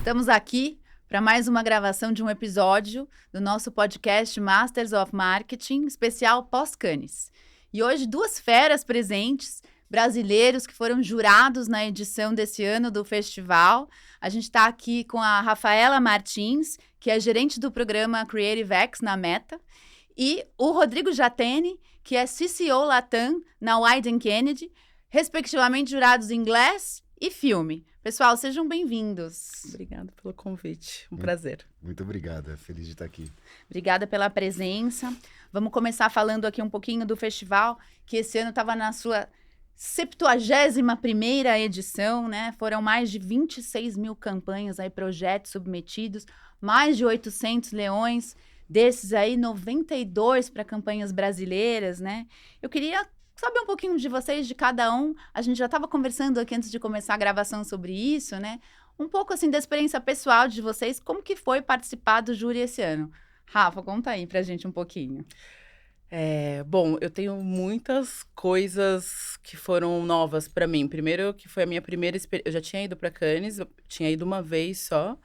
Estamos aqui para mais uma gravação de um episódio do nosso podcast Masters of Marketing, especial pós-Cannes. E hoje, duas feras presentes, brasileiros que foram jurados na edição desse ano do festival. A gente está aqui com a Rafaela Martins, que é gerente do programa Creative X na Meta, e o Rodrigo Jatene, que é CCO Latam na Wieden Kennedy, respectivamente jurados em Glass e filme. Pessoal, sejam bem-vindos. Obrigada pelo convite, um prazer. Muito obrigada, feliz de estar aqui. Obrigada pela presença. Vamos começar falando aqui um pouquinho do festival, que esse ano estava na sua 71ª edição, né? Foram mais de 26 mil campanhas, aí, projetos submetidos, mais de 800 leões, desses aí 92 para campanhas brasileiras, né? Eu queria saber um pouquinho de vocês, de cada um. A gente já estava conversando aqui antes de começar a gravação sobre isso, né? Um pouco, assim, da experiência pessoal de vocês, como que foi participar do júri esse ano? Rafa, conta aí pra gente um pouquinho. Bom, eu tenho muitas coisas que foram novas para mim. Primeiro, que foi a minha primeira experiência. Eu já tinha ido para Cannes, eu tinha ido uma vez só.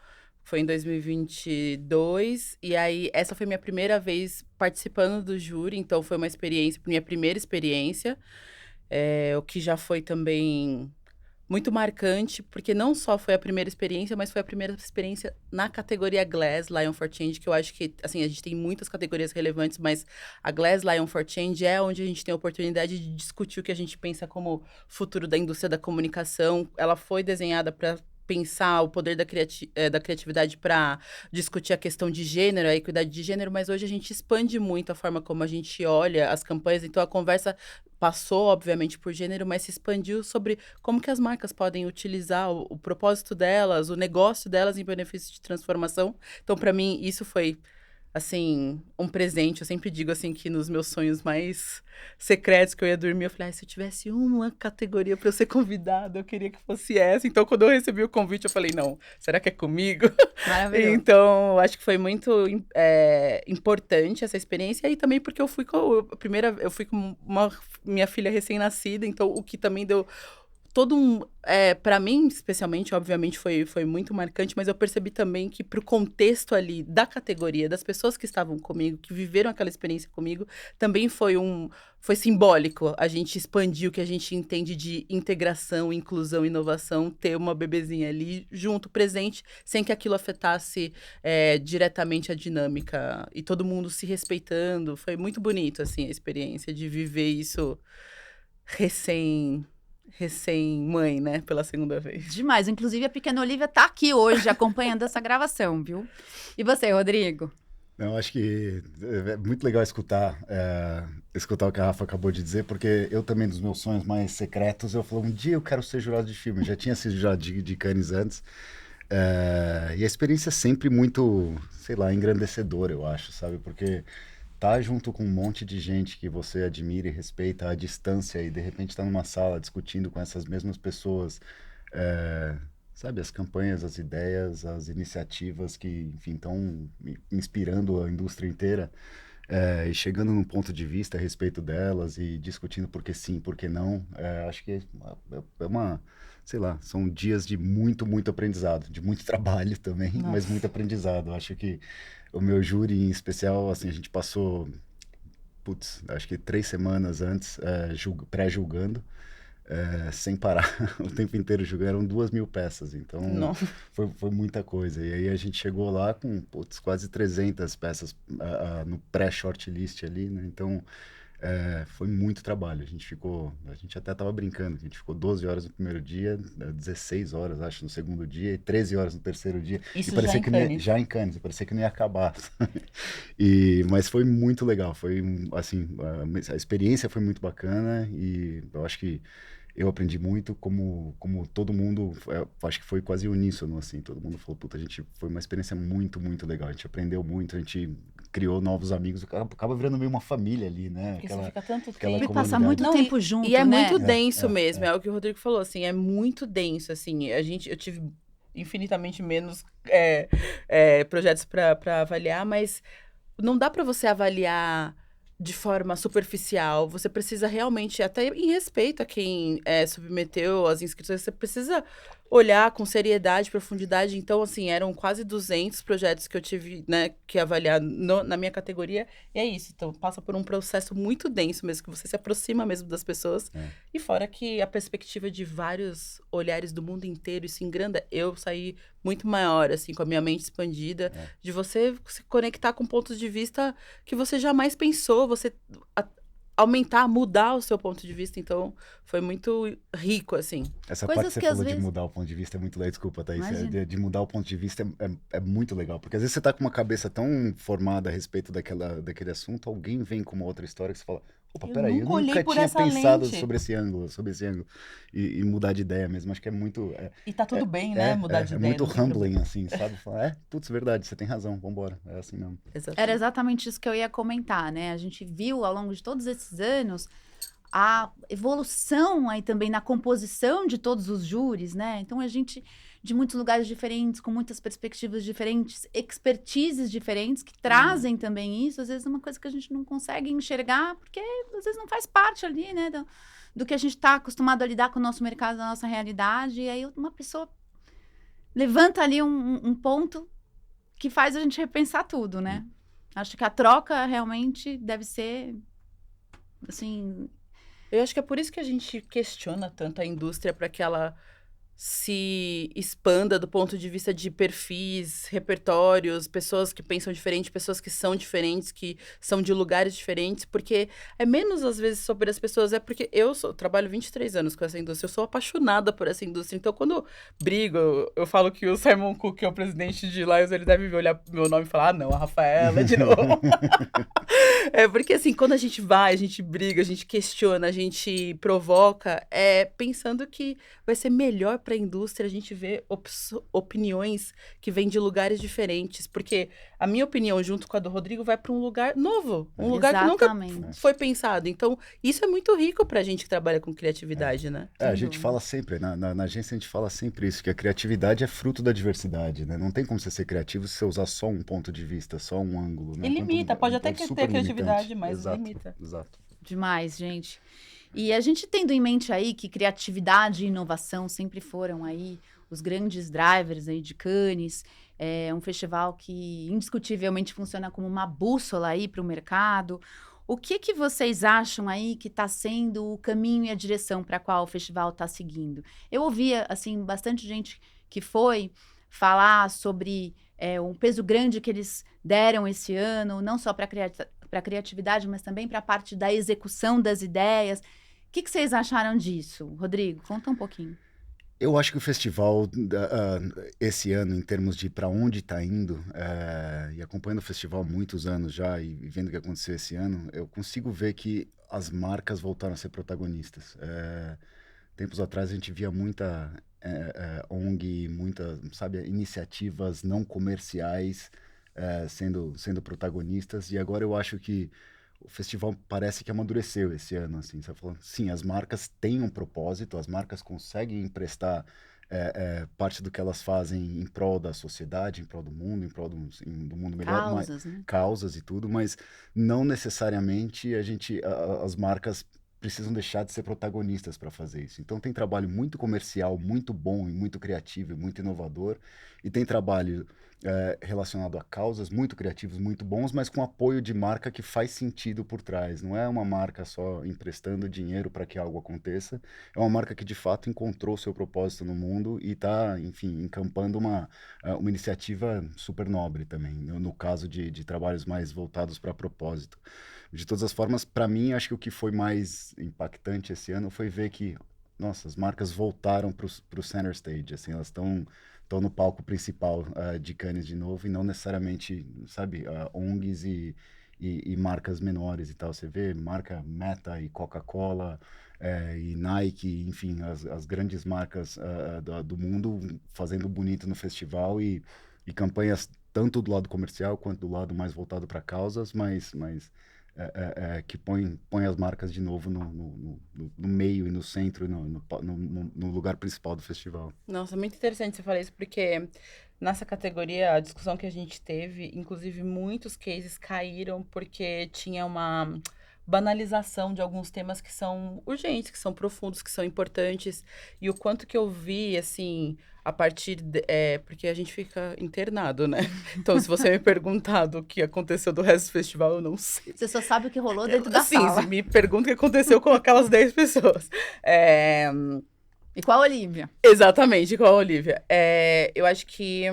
Foi em 2022, e aí essa foi minha primeira vez participando do júri, então foi uma experiência, minha primeira experiência, o que já foi também muito marcante, porque não só foi a primeira experiência, mas foi a primeira experiência na categoria Glass Lion for Change, que eu acho que, assim, a gente tem muitas categorias relevantes, mas a Glass Lion for Change é onde a gente tem a oportunidade de discutir o que a gente pensa como futuro da indústria da comunicação. Ela foi desenhada para pensar o poder da criatividade para discutir a questão de gênero, a equidade de gênero, mas hoje a gente expande muito a forma como a gente olha as campanhas, então a conversa passou, obviamente, por gênero, mas se expandiu sobre como que as marcas podem utilizar o propósito delas, o negócio delas em benefício de transformação. Então, para mim, isso foi, assim, um presente. Eu sempre digo, assim, que nos meus sonhos mais secretos que eu ia dormir, eu falei, se eu tivesse uma categoria para eu ser convidada, eu queria que fosse essa. Então, quando eu recebi o convite, eu falei, não, será que é comigo? Maravilhoso. Então, acho que foi muito importante essa experiência. E também porque eu fui com minha filha recém-nascida, então o que também deu todo para mim, especialmente, obviamente, foi muito marcante, mas eu percebi também que pro contexto ali da categoria, das pessoas que estavam comigo, que viveram aquela experiência comigo, também foi simbólico a gente expandir o que a gente entende de integração, inclusão, inovação, ter uma bebezinha ali junto, presente, sem que aquilo afetasse diretamente a dinâmica e todo mundo se respeitando. Foi muito bonito, assim, a experiência de viver isso recém-mãe, né, pela segunda vez. Demais. Inclusive, a pequena Olivia tá aqui hoje, acompanhando essa gravação, viu? E você, Rodrigo? Eu acho que é muito legal escutar o que a Rafa acabou de dizer, porque eu também, dos meus sonhos mais secretos, eu falo, um dia eu quero ser jurado de filme. Eu já tinha sido jurado de Cannes antes. E a experiência é sempre muito, sei lá, engrandecedora, eu acho, sabe? Porque tá junto com um monte de gente que você admira e respeita à distância e de repente tá numa sala discutindo com essas mesmas pessoas, sabe, as campanhas, as ideias, as iniciativas que, enfim, estão inspirando a indústria inteira, e chegando num ponto de vista a respeito delas e discutindo por que sim, por que não. Acho que é uma, sei lá, são dias de muito, muito aprendizado, de muito trabalho também, mas muito aprendizado. Acho que o meu júri, em especial, assim, a gente passou, acho que 3 semanas antes, pré-julgando, sem parar, o tempo inteiro julgando, eram 2.000 peças, então foi muita coisa. E aí a gente chegou lá com, quase 300 peças no pré-shortlist ali, né? Então, foi muito trabalho. A gente até estava brincando, a gente ficou 12 horas no primeiro dia, 16 horas, acho, no segundo dia, e 13 horas no terceiro dia. Isso e parecia já em Cannes, parecia que não ia acabar. Mas foi muito legal, foi, assim, a experiência foi muito bacana, e eu acho que eu aprendi muito, como todo mundo, acho que foi quase uníssono, assim, todo mundo falou, foi uma experiência muito, muito legal, a gente aprendeu muito, a gente criou novos amigos, acaba virando meio uma família ali, né? Porque você fica tanto tempo. E passa muito tempo junto, e é né? muito denso mesmo, é o que o Rodrigo falou, assim, é muito denso, assim, eu tive infinitamente menos projetos para avaliar, mas não dá para você avaliar de forma superficial, você precisa realmente, até em respeito a quem submeteu as inscrições, você precisa olhar com seriedade, profundidade. Então, assim, eram quase 200 projetos que eu tive, né, que avaliar na minha categoria. E é isso. Então, passa por um processo muito denso mesmo, que você se aproxima mesmo das pessoas. E fora que a perspectiva de vários olhares do mundo inteiro, isso engranda. Eu saí muito maior, assim, com a minha mente expandida, de você se conectar com pontos de vista que você jamais pensou, você aumentar, mudar o seu ponto de vista. Então, foi muito rico, assim. Essa Coisas parte que você que às falou de vezes- mudar o ponto de vista é muito legal. Desculpa, Thaís. Imagina. De mudar o ponto de vista é muito legal. Porque às vezes você tá com uma cabeça tão formada a respeito daquele assunto, alguém vem com uma outra história que você fala, opa, Eu peraí, eu nunca olhei nunca por tinha essa pensado lente. sobre esse ângulo. E mudar de ideia mesmo. Acho que é muito... E tá tudo bem, né? Mudar de É ideia. muito não tem problema. humbling, assim, sabe? Falar, putz, verdade, você tem razão, vambora. É assim mesmo. Exatamente. Era exatamente isso que eu ia comentar, né? A gente viu ao longo de todos esses anos a evolução aí também na composição de todos os júris, né? Então a gente, de muitos lugares diferentes, com muitas perspectivas diferentes, expertises diferentes, que trazem também isso, às vezes é uma coisa que a gente não consegue enxergar, porque às vezes não faz parte ali, né? Do que a gente está acostumado a lidar com o nosso mercado, a nossa realidade, e aí uma pessoa levanta ali um ponto que faz a gente repensar tudo, né? Acho que a troca realmente deve ser, assim... Eu acho que é por isso que a gente questiona tanto a indústria para que ela se expanda do ponto de vista de perfis, repertórios, pessoas que pensam diferente, pessoas que são de lugares diferentes, porque é menos às vezes sobre as pessoas, é porque trabalho 23 anos com essa indústria, eu sou apaixonada por essa indústria, então quando eu brigo, eu falo que o Simon Cook, que é o presidente de Lions, ele deve olhar pro meu nome e falar, não, a Rafaela de novo. É porque assim, quando a gente vai, a gente briga, a gente questiona, a gente provoca, pensando que vai ser melhor para a indústria a gente ver opiniões que vêm de lugares diferentes, porque a minha opinião junto com a do Rodrigo vai para um lugar novo, um lugar que nunca Exatamente. foi pensado. Então, isso é muito rico para a gente que trabalha com criatividade, né? A Sem gente dúvida. fala sempre, na agência a gente fala sempre isso, que a criatividade é fruto da diversidade, né? Não tem como você ser criativo se você usar só um ponto de vista, só um ângulo, né? E limita, pode até super ter criatividade, limitante. mas Exato, limita. Exato. Demais, gente. E a gente tendo em mente aí que criatividade e inovação sempre foram aí os grandes drivers aí de Cannes, é um festival que indiscutivelmente funciona como uma bússola aí para o mercado. O que vocês acham aí que está sendo o caminho e a direção para a qual o festival está seguindo? Eu ouvia, assim, bastante gente que foi falar sobre um peso grande que eles deram esse ano, não só para a criatividade, mas também para a parte da execução das ideias. O que vocês acharam disso? Rodrigo, conta um pouquinho. Eu acho que o festival, esse ano, em termos de para onde está indo, e acompanhando o festival há muitos anos já e vendo o que aconteceu esse ano, eu consigo ver que as marcas voltaram a ser protagonistas. Tempos atrás a gente via muita ONG, muitas, sabe, iniciativas não comerciais sendo protagonistas, e agora eu acho que o festival parece que amadureceu esse ano, assim, você falando, sim, as marcas têm um propósito, as marcas conseguem emprestar parte do que elas fazem em prol da sociedade, em prol do mundo, em prol do mundo melhor, Causas, né? causas e tudo, mas não necessariamente as marcas precisam deixar de ser protagonistas para fazer isso. Então tem trabalho muito comercial, muito bom e muito criativo e muito inovador, e tem trabalho relacionado a causas muito criativos, muito bons, mas com apoio de marca que faz sentido por trás. Não é uma marca só emprestando dinheiro para que algo aconteça, é uma marca que de fato encontrou seu propósito no mundo e está, enfim, encampando uma iniciativa super nobre também, no caso de trabalhos mais voltados para propósito. De todas as formas, para mim, acho que o que foi mais impactante esse ano foi ver que, nossa, as marcas voltaram para o center stage, assim, elas estão no palco principal de Cannes de novo e não necessariamente, sabe, ONGs e marcas menores e tal. Você vê marca Meta e Coca-Cola e Nike, enfim, as grandes marcas do mundo fazendo bonito no festival e campanhas tanto do lado comercial quanto do lado mais voltado para causas, mas que põe as marcas de novo no meio e no centro, no lugar principal do festival. Nossa, muito interessante você falar isso, porque nessa categoria, a discussão que a gente teve, inclusive muitos cases caíram porque tinha banalização de alguns temas que são urgentes, que são profundos, que são importantes. E o quanto que eu vi, assim, a partir... porque a gente fica internado, né? Então, se você me perguntar do que aconteceu do resto do festival, eu não sei. Você só sabe o que rolou dentro da Sim, sala. se me pergunta o que aconteceu com aquelas 10 pessoas. E com a Olivia? Exatamente, com a Olivia. Eu acho que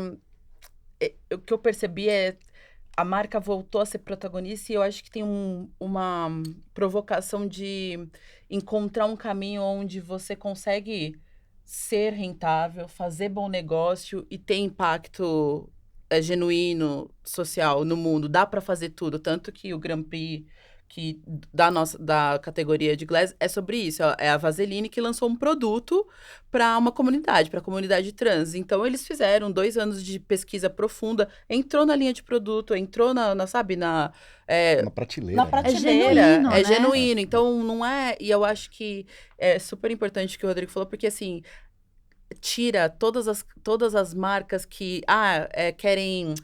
o que eu percebi a marca voltou a ser protagonista e eu acho que tem uma provocação de encontrar um caminho onde você consegue ser rentável, fazer bom negócio e ter impacto genuíno, social no mundo. Dá para fazer tudo, tanto que o Grand Prix da categoria de Glass é sobre isso. É a Vaseline que lançou um produto para uma comunidade, para a comunidade trans. Então, eles fizeram 2 anos de pesquisa profunda, entrou na linha de produto, entrou sabe, Na prateleira. na né? prateleira. genuíno, É né? genuíno. Então, não é... E eu acho que é super importante o que o Rodrigo falou, porque, assim, tira todas as marcas que querem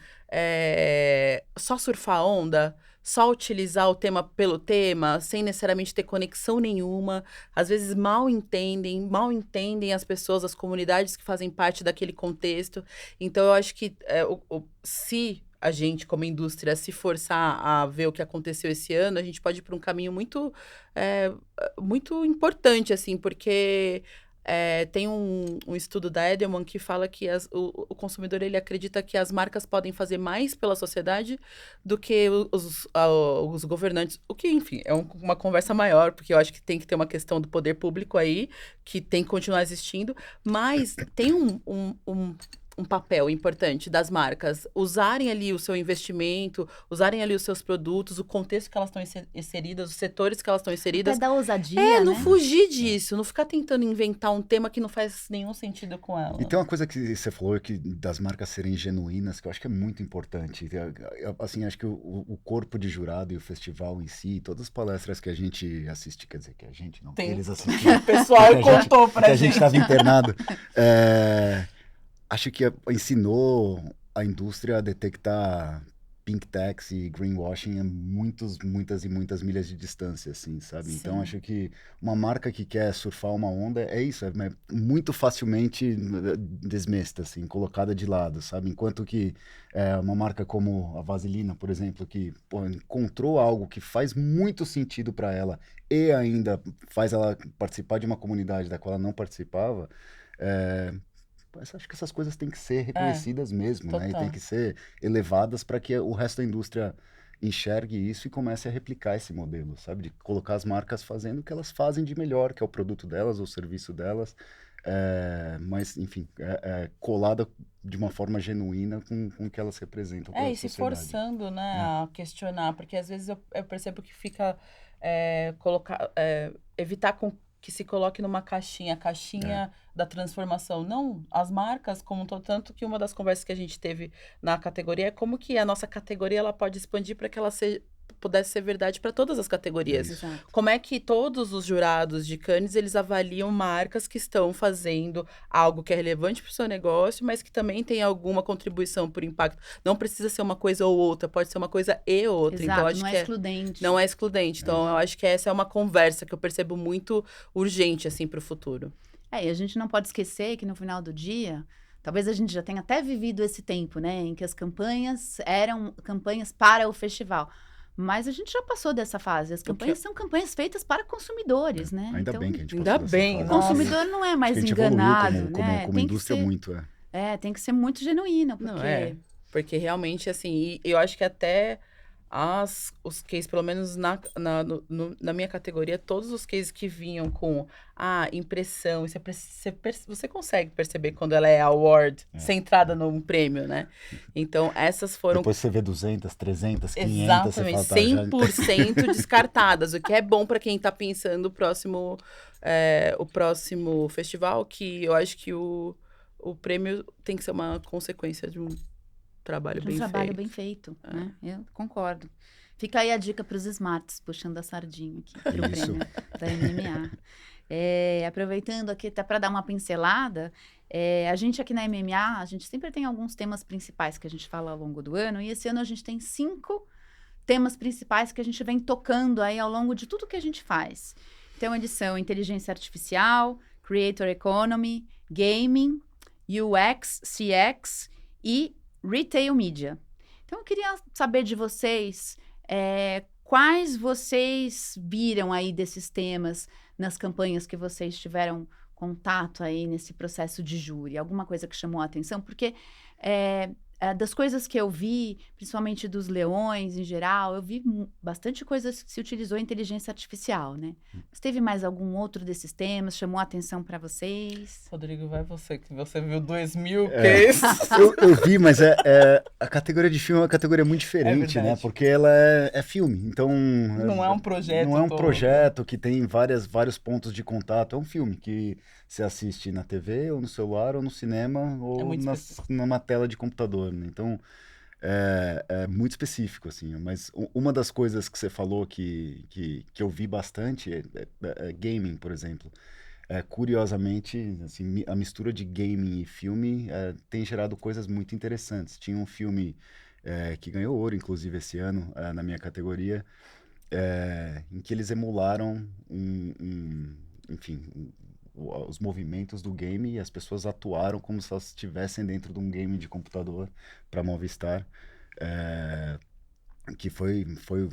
só surfar a onda, só utilizar o tema pelo tema, sem necessariamente ter conexão nenhuma. Às vezes mal entendem as pessoas, as comunidades que fazem parte daquele contexto. Então, eu acho que se a gente, como indústria, se forçar a ver o que aconteceu esse ano, a gente pode ir para um caminho muito, muito importante, assim, porque... tem um estudo da Edelman que fala que o consumidor ele acredita que as marcas podem fazer mais pela sociedade do que os governantes. O que, enfim, é uma conversa maior, porque eu acho que tem que ter uma questão do poder público aí, que tem que continuar existindo, mas tem um papel importante das marcas usarem ali o seu investimento, usarem ali os seus produtos, o contexto que elas estão inseridas, os setores que elas estão inseridas. Até da ousadia, Não né? fugir disso, não ficar tentando inventar um tema que não faz nenhum sentido com ela. E tem uma coisa que você falou que das marcas serem genuínas, que eu acho que é muito importante. Assim, acho que o corpo de jurado e o festival em si, todas as palestras que a gente assiste, quer dizer, que a gente não, que eles assistiram. O pessoal que a gente- contou pra que a gente. gente estava internado. Acho que ensinou a indústria a detectar pink tax e greenwashing a muitas e muitas milhas de distância, assim, sabe? Sim. Então, acho que uma marca que quer surfar uma onda é isso, é muito facilmente desmesta, assim, colocada de lado, sabe? Enquanto que uma marca como a Vaselina, por exemplo, que encontrou algo que faz muito sentido para ela e ainda faz ela participar de uma comunidade da qual ela não participava, acho que essas coisas têm que ser reconhecidas mesmo, né? E total. tem que ser elevadas para que o resto da indústria enxergue isso e comece a replicar esse modelo, sabe? De colocar as marcas fazendo o que elas fazem de melhor, que é o produto delas, o serviço delas, mas, enfim, colada de uma forma genuína com o que elas representam para a E se sociedade. forçando, né, a questionar, porque às vezes eu percebo que fica evitar que se coloque numa caixinha, a caixinha da transformação. Não, as marcas, como tanto que uma das conversas que a gente teve na categoria é como que a nossa categoria ela pode expandir para que ela pudesse ser verdade para todas as categorias. Exato. Como é que todos os jurados de Cannes, eles avaliam marcas que estão fazendo algo que é relevante para o seu negócio, mas que também tem alguma contribuição por impacto. Não precisa ser uma coisa ou outra, pode ser uma coisa e outra. Exato, Então, acho não é que excludente. não é excludente. Então, eu acho que essa é uma conversa que eu percebo muito urgente, assim, para o futuro. E a gente não pode esquecer que no final do dia, talvez a gente já tenha até vivido esse tempo, né? Em que as campanhas eram campanhas para o festival. Mas a gente já passou dessa fase. As campanhas são campanhas feitas para consumidores, né? Ainda Então, bem que a gente ainda passou dessa bem, fase. o consumidor não é mais Acho que a gente evoluiu enganado, como né? Tem que indústria ser, muito, tem que ser muito genuíno, porque... Não, porque realmente, assim, e eu acho que até os cases, pelo menos na minha categoria, todos os cases que vinham com impressão, você consegue perceber quando ela é award, centrada num prêmio, né? Então, essas foram... Depois você vê 200, 300, 500, Exatamente, você fala, 100% descartadas, o que é bom para quem está pensando o próximo festival, que eu acho que o prêmio tem que ser uma consequência de um trabalho bem feito. Um trabalho bem feito, né? Eu concordo. Fica aí a dica para os smarts, puxando a sardinha aqui para o prêmio da MMA. Aproveitando aqui, até para dar uma pincelada, a gente aqui na MMA, a gente sempre tem alguns temas principais que a gente fala ao longo do ano, e esse ano a gente tem 5 temas principais que a gente vem tocando aí ao longo de tudo que a gente faz. Então, eles são inteligência artificial, creator economy, gaming, UX, CX e retail media. Então, eu queria saber de vocês quais vocês viram aí desses temas nas campanhas que vocês tiveram contato aí nesse processo de júri. Alguma coisa que chamou a atenção? Porque das coisas que eu vi, principalmente dos leões em geral, eu vi bastante coisas que se utilizou a inteligência artificial, né? Mas teve mais algum outro desses temas? Chamou a atenção para vocês? Rodrigo, vai você, que você viu 2000 cases. Eu vi, mas a categoria de filme é uma categoria muito diferente, né? Porque ela é filme, então... Não é um projeto. Não é um projeto que tem vários pontos de contato. É um filme que você assiste na TV, ou no celular, ou no cinema, ou numa tela de computador, né? Então, é muito específico, assim. Mas uma das coisas que você falou que eu vi bastante é gaming, por exemplo. Curiosamente, assim, a mistura de gaming e filme tem gerado coisas muito interessantes. Tinha um filme que ganhou ouro, inclusive, esse ano, na minha categoria, em que eles emularam enfim, os movimentos do game e as pessoas atuaram como se elas estivessem dentro de um game de computador para Movistar. Que foi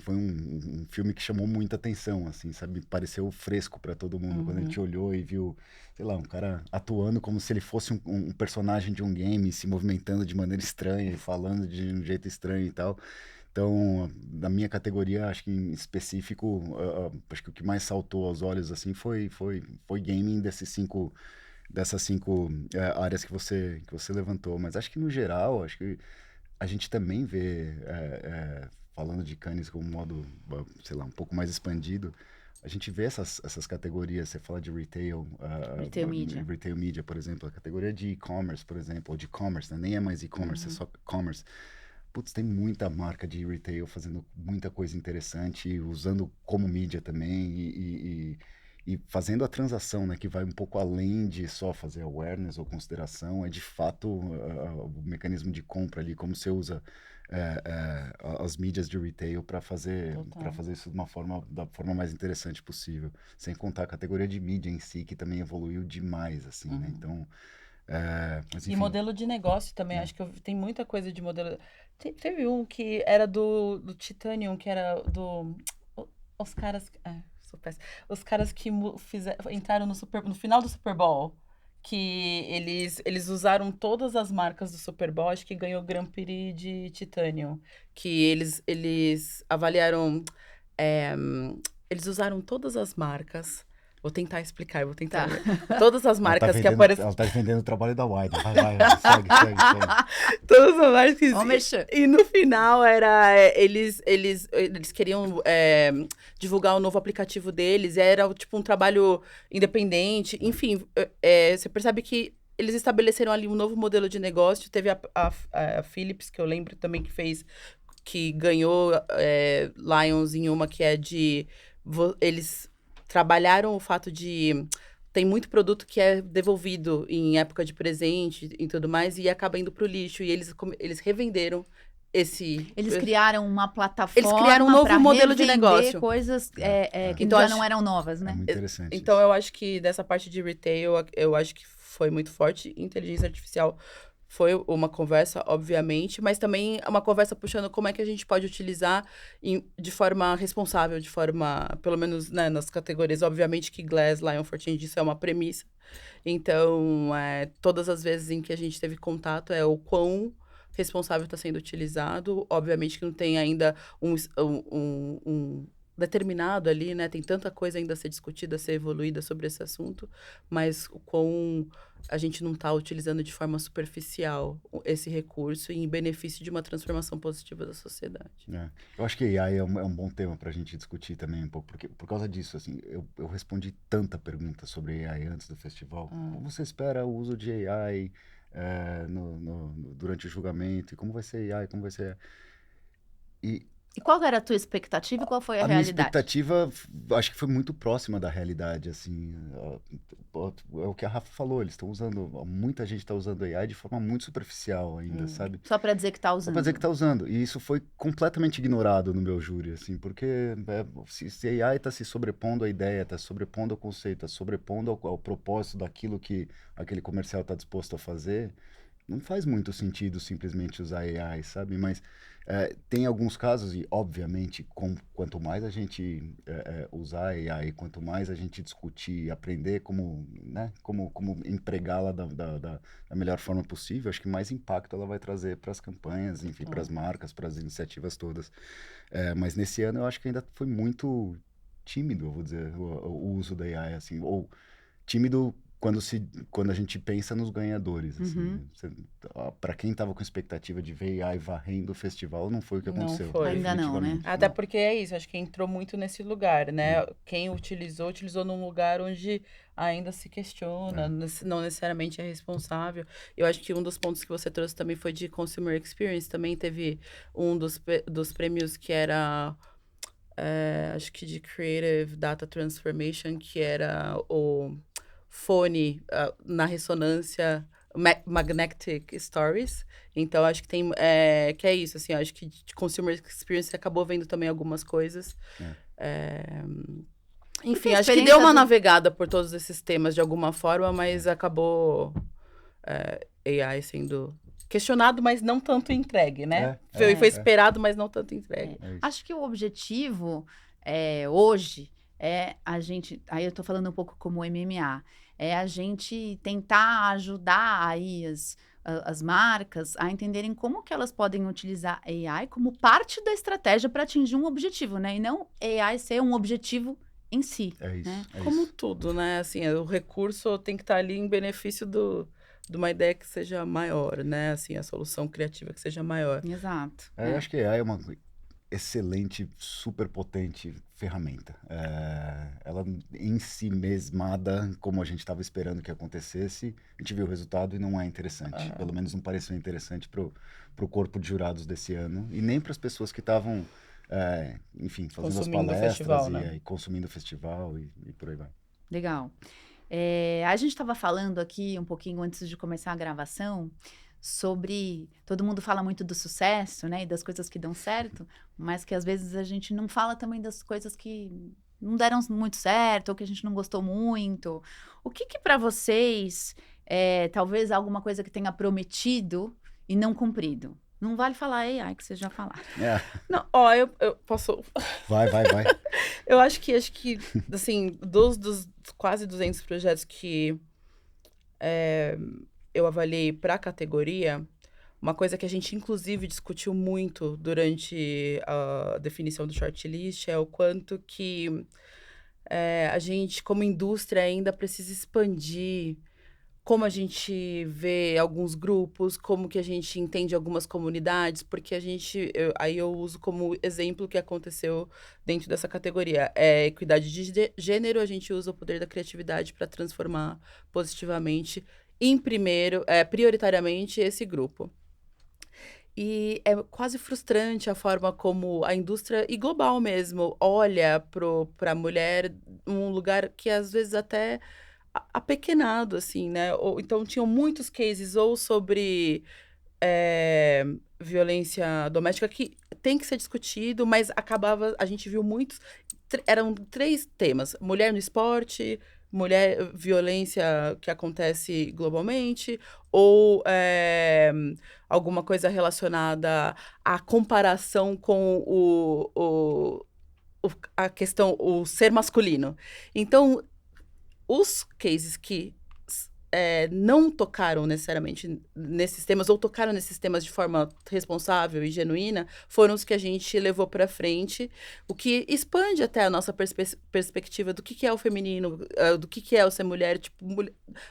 um filme que chamou muita atenção, assim, sabe? Pareceu fresco para todo mundo. Quando a gente olhou e viu, sei lá, um cara atuando como se ele fosse um personagem de um game, se movimentando de maneira estranha e falando de um jeito estranho e tal. Então, na minha categoria, acho que em específico, acho que o que mais saltou aos olhos, assim, foi gaming dessas cinco áreas que você levantou. Mas acho que, no geral, acho que a gente também vê, falando de Cannes como um modo, sei lá, um pouco mais expandido, a gente vê essas categorias, você fala de retail media, por exemplo, a categoria de e-commerce, por exemplo, ou de commerce, né? Nem é mais e-commerce, é só commerce. Putz, tem muita marca de retail fazendo muita coisa interessante, usando como mídia também e fazendo a transação, né, que vai um pouco além de só fazer awareness ou consideração, é de fato o mecanismo de compra ali, como você usa as mídias de retail para fazer isso da forma mais interessante possível, sem contar a categoria de mídia em si, que também evoluiu demais, assim, né? Então, mas, enfim, e modelo de negócio também, acho que tem muita coisa de modelo. Teve um que era do Titanium, que era os caras. Sou péssima. Os caras que entraram no final do Super Bowl. Que eles usaram todas as marcas do Super Bowl, acho que ganhou Grand Prix de Titanium. Que eles avaliaram. Eles usaram todas as marcas. Vou tentar explicar, Todas as marcas que apareceram. Ela tá vendendo o trabalho da Wide. Vai, segue. Todas as marcas que mexer. E no final eles queriam divulgar o novo aplicativo deles. Era tipo um trabalho independente. Enfim, você percebe que eles estabeleceram ali um novo modelo de negócio. Teve a Philips, que eu lembro também que ganhou Lions em uma que é de... Eles trabalharam o fato de... Tem muito produto que é devolvido em época de presente e tudo mais, e acaba indo pro lixo. E eles revenderam esse... Eles criaram uma plataforma. Eles criaram um novo modelo de negócio. Coisas que então, já não eram novas, né? É muito interessante. Então, eu acho que dessa parte de retail, eu acho que foi muito forte. Inteligência artificial foi uma conversa, obviamente, mas também uma conversa puxando como é que a gente pode utilizar de forma responsável, de forma, pelo menos, né, nas categorias. Obviamente que Glass, Lion14, isso é uma premissa. Então, todas as vezes em que a gente teve contato, o quão responsável está sendo utilizado. Obviamente que não tem ainda um determinado ali, né? Tem tanta coisa ainda a ser discutida, a ser evoluída sobre esse assunto, mas o quão a gente não está utilizando de forma superficial esse recurso em benefício de uma transformação positiva da sociedade. Eu acho que AI é um bom tema para a gente discutir também um pouco, porque por causa disso, assim, eu respondi tanta pergunta sobre AI antes do festival. Como você espera o uso de AI durante o julgamento? E como vai ser AI? Como vai ser... E E qual era a tua expectativa e qual foi a minha realidade? expectativa, acho que foi muito próxima da realidade, assim. É o que a Rafa falou, eles estão usando, muita gente está usando AI de forma muito superficial ainda, sabe? Só para dizer que tá Só usando. pra dizer que tá usando. E isso foi completamente ignorado no meu júri, assim, porque se a AI está se sobrepondo à ideia, está sobrepondo ao conceito, está sobrepondo ao propósito daquilo que aquele comercial está disposto a fazer, não faz muito sentido simplesmente usar AI, sabe? Mas tem alguns casos, e obviamente, quanto mais a gente usar AI, quanto mais a gente discutir e aprender como, né, como empregá-la da melhor forma possível, acho que mais impacto ela vai trazer para as campanhas, enfim, para as marcas, para as iniciativas todas. Mas nesse ano eu acho que ainda foi muito tímido, vou dizer, o uso da AI, assim, ou tímido quando a gente pensa nos ganhadores, assim. Para quem estava com expectativa de ver AI varrendo o festival, não foi o que Não aconteceu. foi. Ainda não, né? definitivamente. Até Não. porque é isso, acho que entrou muito nesse lugar, né? Quem utilizou num lugar onde ainda se questiona, não necessariamente é responsável. Eu acho que um dos pontos que você trouxe também foi de consumer experience. Também teve um dos prêmios que era, acho que de Creative Data Transformation, que era o fone na ressonância Magnetic Stories. Então, acho que tem que é isso, assim, acho que de Consumer Experience acabou vendo também algumas coisas. Enfim, acho que deu uma navegada por todos esses temas de alguma forma, mas acabou AI sendo questionado, mas não tanto entregue, né? Foi esperado, mas não tanto entregue. Acho que o objetivo hoje a gente, aí eu tô falando um pouco como MMA, é a gente tentar ajudar aí as marcas a entenderem como que elas podem utilizar AI como parte da estratégia para atingir um objetivo, né? E não AI ser um objetivo em si. É isso. Né? Como tudo, né? Assim, o recurso tem que estar ali em benefício de uma ideia que seja maior, né? Assim, a solução criativa que seja maior. Exato. Eu acho que a AI é uma excelente, super potente ferramenta. Ela em si mesmada, como a gente estava esperando que acontecesse, a gente viu o resultado e não é interessante. Pelo menos não pareceu interessante para o corpo de jurados desse ano e nem para as pessoas que estavam, enfim, fazendo Consumindo as o palestras festival, né? e consumindo o festival e por aí vai. Legal. A gente estava falando aqui um pouquinho antes de começar a gravação sobre... Todo mundo fala muito do sucesso, né? E das coisas que dão certo, mas que às vezes a gente não fala também das coisas que não deram muito certo ou que a gente não gostou muito. O que para vocês talvez alguma coisa que tenha prometido e não cumprido? Não vale falar AI, que vocês já falaram. Não, eu posso... Vai. Eu acho que assim, dos quase 200 projetos que eu avaliei para a categoria, uma coisa que a gente, inclusive, discutiu muito durante a definição do shortlist é o quanto que a gente, como indústria, ainda precisa expandir como a gente vê alguns grupos, como que a gente entende algumas comunidades, porque aí eu uso como exemplo o que aconteceu dentro dessa categoria. Equidade de gênero, a gente usa o poder da criatividade para transformar positivamente, prioritariamente, esse grupo. E é quase frustrante a forma como a indústria, e global mesmo, olha para a mulher um lugar que às vezes até apequenado, assim, né? Então, tinham muitos cases ou sobre violência doméstica que tem que ser discutido, mas a gente viu muitos, eram 3 temas: mulher no esporte, violência que acontece globalmente, ou alguma coisa relacionada à comparação com a questão, o ser masculino. Então, os cases que não tocaram necessariamente nesses temas, ou tocaram nesses temas de forma responsável e genuína, foram os que a gente levou para frente, o que expande até a nossa perspectiva do que é o feminino, do que é o ser mulher. Tipo,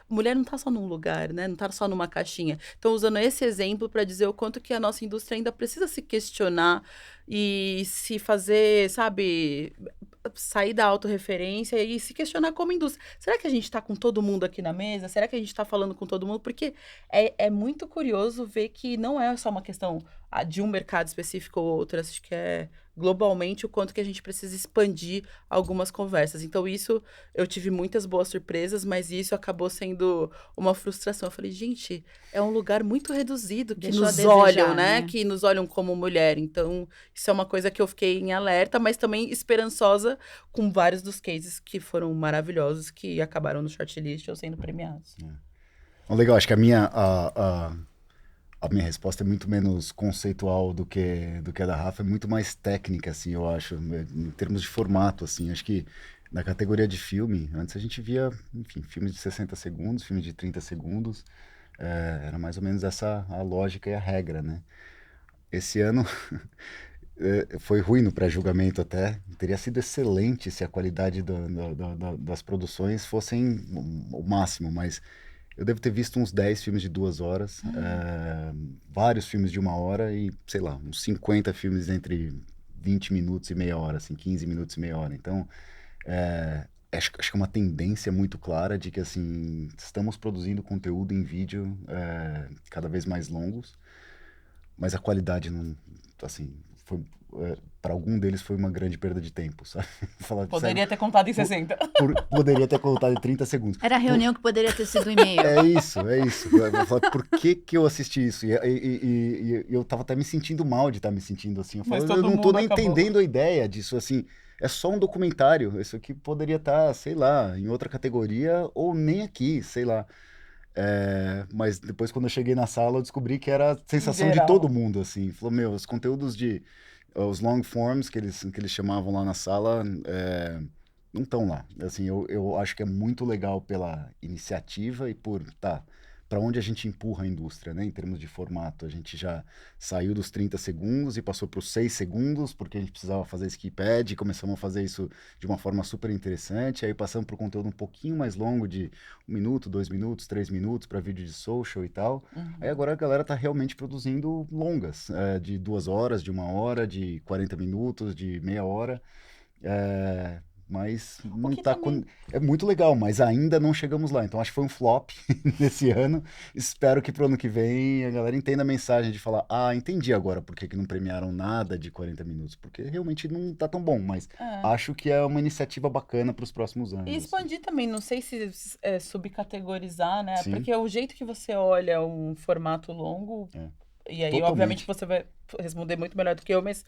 mulher não está só num lugar, né? Não está só numa caixinha. Então, usando esse exemplo para dizer o quanto que a nossa indústria ainda precisa se questionar e se fazer, sabe, sair da autorreferência e se questionar como indústria. Será que a gente está com todo mundo aqui na mesa? Será que a gente está falando com todo mundo? Porque é muito curioso ver que não é só uma questão de um mercado específico ou outro. Acho que globalmente o quanto que a gente precisa expandir algumas conversas. Então, isso, eu tive muitas boas surpresas, mas isso acabou sendo uma frustração. Eu falei, gente, é um lugar muito reduzido que Deixou a nos desejar, olham, né? né? Que nos olham como mulher. Então, isso é uma coisa que eu fiquei em alerta, mas também esperançosa com vários dos cases que foram maravilhosos, que acabaram no shortlist ou sendo premiados. Bom, legal, acho que a minha resposta é muito menos conceitual do que a da Rafa, é muito mais técnica, assim, eu acho, em termos de formato, assim. Acho que na categoria de filme, antes a gente via, enfim, filmes de 60 segundos, filmes de 30 segundos, era mais ou menos essa a lógica e a regra, né? Esse ano foi ruim no pré-julgamento até, teria sido excelente se a qualidade das produções fossem o máximo, mas eu devo ter visto uns 10 filmes de 2 horas, vários filmes de 1 hora e, sei lá, uns 50 filmes entre 20 minutos e meia hora, assim, 15 minutos e meia hora. Então, acho que é uma tendência muito clara de que, assim, estamos produzindo conteúdo em vídeo cada vez mais longos, mas a qualidade não, assim, foi... para algum deles foi uma grande perda de tempo, sabe? Poderia ter contado em 60. Poderia ter contado em 30 segundos. Era a reunião que poderia ter sido um e-mail. É isso. Eu falo, por que eu assisti isso? E eu tava até me sentindo mal de estar me sentindo assim. Eu falo, eu não tô nem entendendo a ideia disso, assim. É só um documentário. Isso aqui poderia estar, sei lá, em outra categoria ou nem aqui, sei lá. Mas depois, quando eu cheguei na sala, eu descobri que era a sensação de todo mundo, assim. Falou, meu, os conteúdos os long forms que eles chamavam lá na sala não estão lá. Assim, eu acho que é muito legal pela iniciativa e para onde a gente empurra a indústria, né, em termos de formato. A gente já saiu dos 30 segundos e passou para os 6 segundos, porque a gente precisava fazer skip ad, e começamos a fazer isso de uma forma super interessante. Aí passamos para o conteúdo um pouquinho mais longo, de 1 minuto, 2 minutos, 3 minutos, para vídeo de social e tal. Aí agora a galera está realmente produzindo longas, de 2 horas, de 1 hora, de 40 minutos, de meia hora. Mas não tá é muito legal, mas ainda não chegamos lá. Então acho que foi um flop nesse ano. Espero que pro ano que vem a galera entenda a mensagem de falar: entendi agora por que não premiaram nada de 40 minutos, porque realmente não tá tão bom, mas acho que é uma iniciativa bacana para os próximos anos. E expandir também, não sei se subcategorizar, né? Sim. Porque o jeito que você olha um formato longo, e aí, Totalmente. obviamente, você vai responder muito melhor do que eu, mas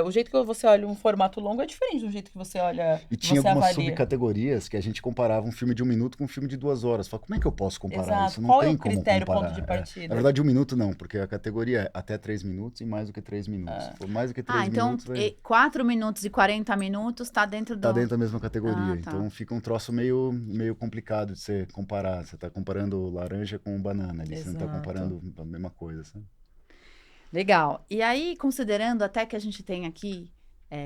o jeito que você olha um formato longo é diferente do jeito que você olha. E tinha você algumas avalia. subcategorias que a gente comparava um filme de 1 minuto com um filme de 2 horas. Fala, como é que eu posso comparar Exato. isso? Não Qual tem é o como critério, comparar. ponto de partida? Na verdade, 1 minuto não, porque a categoria é até 3 minutos e mais do que 3 minutos. Se for mais do que 3 minutos... Então 4 minutos e 40 minutos tá dentro do... Tá dentro da mesma categoria. Tá. Então fica um troço meio complicado de você comparar. Você tá comparando laranja com banana ali. Exato. Você não tá comparando a mesma coisa, sabe? Legal. E aí, considerando até que a gente tem aqui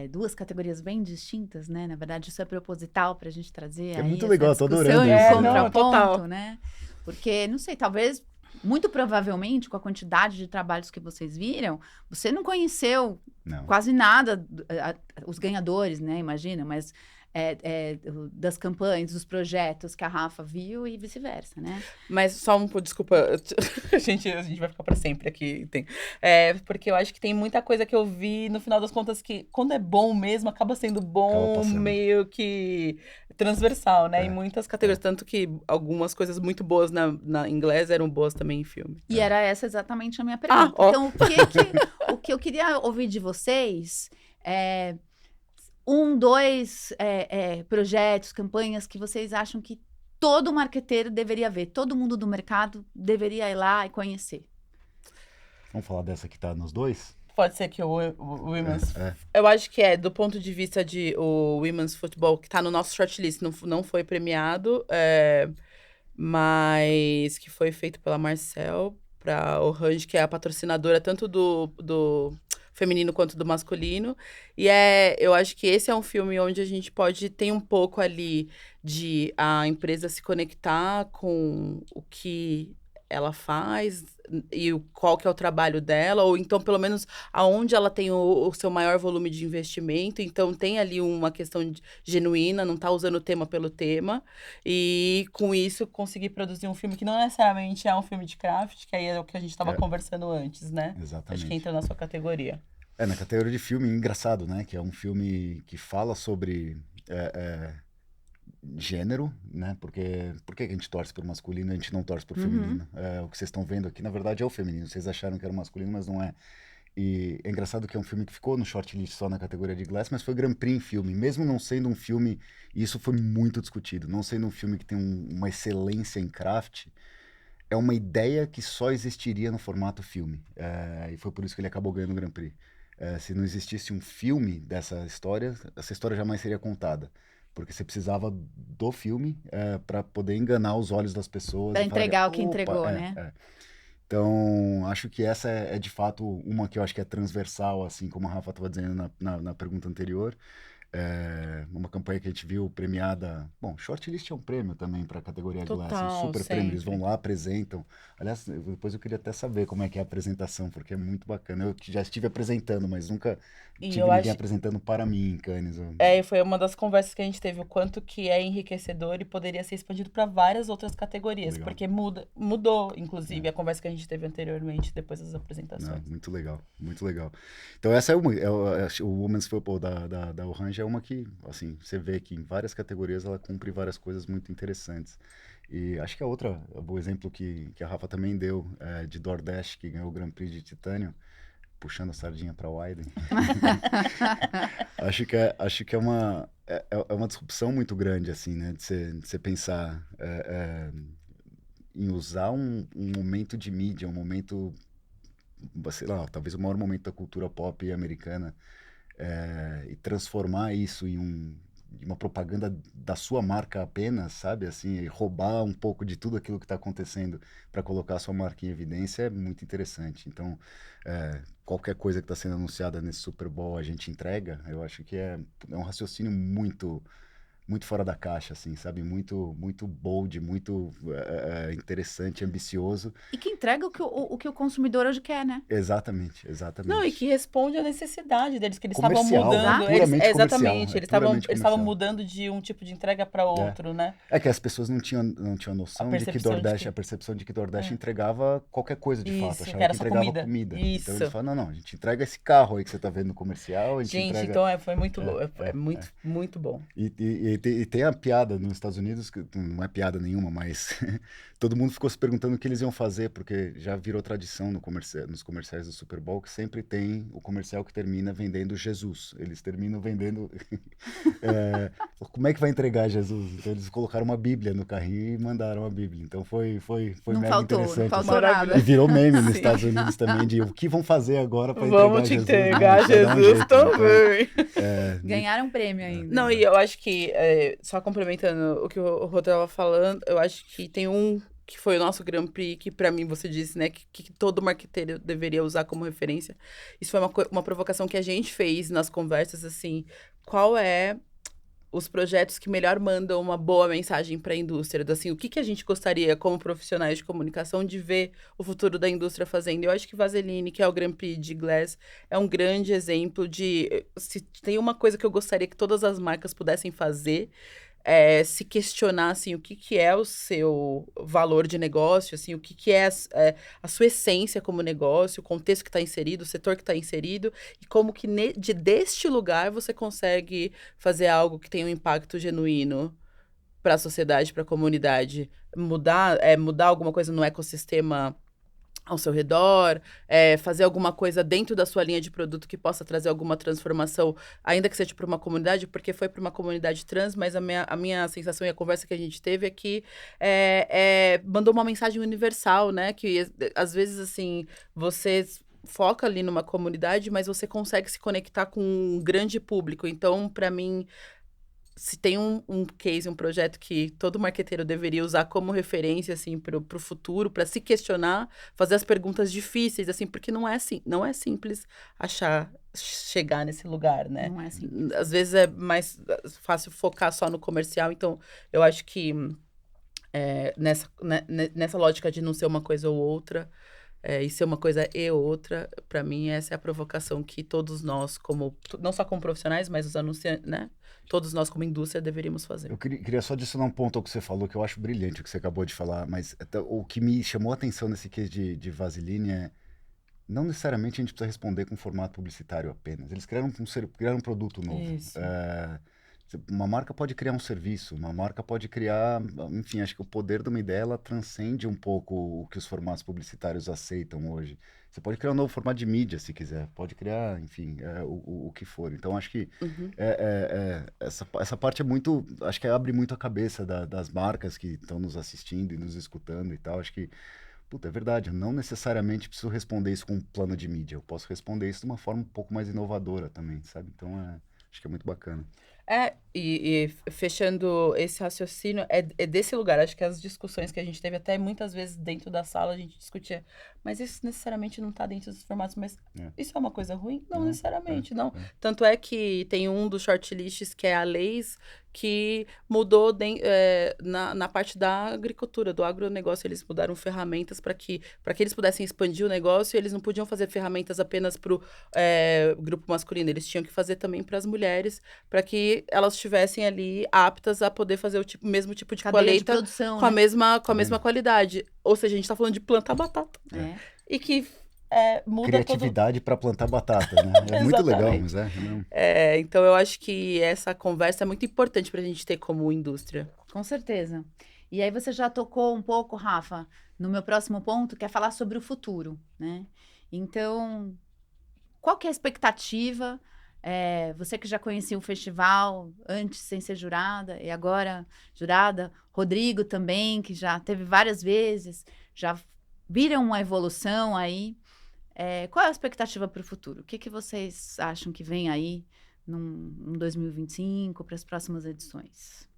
2 categorias bem distintas, né? Na verdade, isso é proposital para a gente trazer aí muito legal, tô adorando isso. Contraponto, né? Porque, não sei, talvez, muito provavelmente, com a quantidade de trabalhos que vocês viram, você não conheceu quase nada os ganhadores, né? Imagina, mas... das campanhas, dos projetos que a Rafa viu e vice-versa, né? Mas só desculpa, a gente vai ficar pra sempre aqui. Porque eu acho que tem muita coisa que eu vi, no final das contas, que quando é bom mesmo, acaba sendo bom, meio que transversal, né? Em muitas categorias. Tanto que algumas coisas muito boas na inglês eram boas também em filme. E era essa exatamente a minha pergunta. Então, o que eu queria ouvir de vocês é... 1, 2 projetos, campanhas que vocês acham que todo marqueteiro deveria ver, todo mundo do mercado deveria ir lá e conhecer. Vamos falar dessa que tá nos 2? Pode ser que o Women's... Eu acho que do ponto de vista de o Women's Football, que tá no nosso shortlist, não foi premiado, mas que foi feito pela Marcel, pra Orange, que é a patrocinadora tanto do feminino quanto do masculino. E eu acho que esse é um filme onde a gente pode ter um pouco ali de a empresa se conectar com o que ela faz e qual que é o trabalho dela, ou então, pelo menos, aonde ela tem o seu maior volume de investimento. Então, tem ali uma questão genuína, não tá usando o tema pelo tema. E, com isso, conseguir produzir um filme que não necessariamente é um filme de craft, que aí é o que a gente estava conversando antes, né? Exatamente. Acho que entra na sua categoria. Na categoria de filme, engraçado, né? Que é um filme que fala sobre gênero, né? Porque por que a gente torce por masculino e a gente não torce por feminino? O que vocês estão vendo aqui, na verdade, é o feminino. Vocês acharam que era masculino, mas não é. E é engraçado que é um filme que ficou no shortlist só na categoria de Glass, mas foi Grand Prix em filme. Mesmo não sendo um filme, e isso foi muito discutido, não sendo um filme que tem uma excelência em craft, é uma ideia que só existiria no formato filme. E foi por isso que ele acabou ganhando o Grand Prix. Se não existisse um filme dessa história, essa história jamais seria contada. Porque você precisava do filme para poder enganar os olhos das pessoas. Pra e falar, entregar o que "Opa, entregou, né? Então, acho que essa é de fato uma que eu acho que é transversal, assim como a Rafa estava dizendo na pergunta anterior. Uma campanha que a gente viu premiada. Bom, Shortlist é um prêmio também para a categoria Glass, um Total, super prêmio. Eles sempre. vão lá, apresentam. Aliás, depois eu queria até saber como é que é a apresentação, porque é muito bacana. Eu já estive apresentando, mas nunca E tive eu ninguém acho, apresentando para mim em Cannes. e foi uma das conversas que a gente teve, o quanto que é enriquecedor e poderia ser expandido para várias outras categorias, Legal. porque mudou, inclusive, a conversa que a gente teve anteriormente, depois das Não, apresentações. muito legal, muito legal. Então essa é uma, o Women's Football da Orange é uma que, assim, você vê que em várias categorias ela cumpre várias coisas muito interessantes. E acho que a outra, o exemplo que a Rafa também deu, de DoorDash, que ganhou o Grand Prix de Titânio, puxando a sardinha para o Widen. acho que é uma disrupção muito grande, assim, né, de você pensar em usar um momento de mídia, um momento, sei lá, talvez o maior momento da cultura pop americana, e transformar isso em uma propaganda da sua marca apenas, sabe? Assim, e roubar um pouco de tudo aquilo que está acontecendo para colocar a sua marca em evidência é muito interessante. Então, qualquer coisa que está sendo anunciada nesse Super Bowl a gente entrega, eu acho que é um raciocínio muito muito fora da caixa, assim, sabe? Muito, muito bold, muito interessante, ambicioso. E que entrega o que o consumidor hoje quer, né? Exatamente, Não, e exatamente. que responde à necessidade deles, que eles estavam Comercial, mudando. puramente Exatamente, comercial, eles estavam puramente comercial. mudando de um tipo de entrega para outro, né? É que as pessoas não tinham noção de que percepção de DoorDash, que- a percepção de que DoorDash entregava qualquer coisa de fato, Isso, achava que era que só entregava comida. Então Isso. eles falam, não, a gente entrega esse carro aí que você tá vendo no comercial, a gente Gente, entrega... então foi muito louco, muito, muito bom. E tem a piada nos Estados Unidos, que não é piada nenhuma, mas todo mundo ficou se perguntando o que eles iam fazer, porque já virou tradição nos comerciais do Super Bowl, que sempre tem o comercial que termina vendendo Jesus. Eles terminam vendendo... como é que vai entregar Jesus? Então eles colocaram uma Bíblia no carrinho e mandaram a Bíblia. Então foi Não mega faltou, não interessante. faltou assim. nada. E virou meme nos Sim. Estados Unidos também, de o que vão fazer agora para entregar Vamos te Jesus. né? entregar A gente vai dar um Jesus jeito. Então, também. Ganharam um prêmio ainda. Não, e eu acho que, só complementando o que o Rô tava falando, eu acho que tem um que foi o nosso Grand Prix, que pra mim você disse, né, que todo marqueteiro deveria usar como referência. Isso foi uma provocação que a gente fez nas conversas, assim, qual é os projetos que melhor mandam uma boa mensagem para a indústria, assim, o que a gente gostaria, como profissionais de comunicação, de ver o futuro da indústria fazendo. Eu acho que Vaseline, que é o Grand Prix de Glass, é um grande exemplo de... Se tem uma coisa que eu gostaria que todas as marcas pudessem fazer, se questionar, assim, o que é o seu valor de negócio, assim, o que é a sua essência como negócio, o contexto que está inserido, o setor que está inserido, e como que deste lugar você consegue fazer algo que tenha um impacto genuíno para a sociedade, para a comunidade, mudar alguma coisa no ecossistema ao seu redor, fazer alguma coisa dentro da sua linha de produto que possa trazer alguma transformação, ainda que seja para uma comunidade, porque foi para uma comunidade trans, mas a minha sensação e a conversa que a gente teve é que mandou uma mensagem universal, né? Que às vezes, assim, você foca ali numa comunidade, mas você consegue se conectar com um grande público. Então, para mim, se tem um case, um projeto que todo marqueteiro deveria usar como referência, assim, pro futuro, para se questionar, fazer as perguntas difíceis, assim, porque não é simples chegar nesse lugar, né? Não é assim. Às vezes é mais fácil focar só no comercial, então eu acho que nessa lógica de não ser uma coisa ou outra, e ser uma coisa e outra, para mim essa é a provocação que todos nós, não só como profissionais, mas os anunciantes, né? Todos nós como indústria deveríamos fazer. Eu queria só adicionar um ponto ao que você falou, que eu acho brilhante o que você acabou de falar, mas o que me chamou a atenção nesse case de Vaseline não necessariamente a gente precisa responder com formato publicitário apenas. Eles criaram criaram um produto novo. Isso. Uma marca pode criar um serviço, uma marca pode criar... Enfim, acho que o poder de uma ideia, ela transcende um pouco o que os formatos publicitários aceitam hoje. Você pode criar um novo formato de mídia, se quiser. Pode criar, enfim, o que for. Então, acho que essa parte é muito... Acho que abre muito a cabeça das marcas que estão nos assistindo e nos escutando e tal. Acho que, puta, é verdade. Eu não necessariamente preciso responder isso com um plano de mídia. Eu posso responder isso de uma forma um pouco mais inovadora também, sabe? Então, acho que é muito bacana. E fechando esse raciocínio, é desse lugar. Acho que as discussões que a gente teve até muitas vezes dentro da sala, a gente discutia, mas isso necessariamente não está dentro dos formatos, mas isso é uma coisa ruim? Não necessariamente, não. Tanto é que tem um dos shortlists que é a Leis, que mudou na parte da agricultura, do agronegócio. Eles mudaram ferramentas para que eles pudessem expandir o negócio, e eles não podiam fazer ferramentas apenas para o grupo masculino, eles tinham que fazer também para as mulheres, para que elas estivessem ali aptas a poder fazer o mesmo tipo de Cadeia de colheita produção, com a né? mesma qualidade. Ou seja, a gente está falando de plantar batata. E que muda criatividade para plantar batata, né? É muito legal, mas não. Então, eu acho que essa conversa é muito importante para a gente ter como indústria. Com certeza. E aí você já tocou um pouco, Rafa, no meu próximo ponto, que é falar sobre o futuro, né? Então, qual que é a expectativa? Você que já conhecia o festival antes sem ser jurada e agora jurada, Rodrigo também, que já teve várias vezes, já viram uma evolução aí. Qual é a expectativa para o futuro? O que vocês acham que vem aí em 2025 para as próximas edições?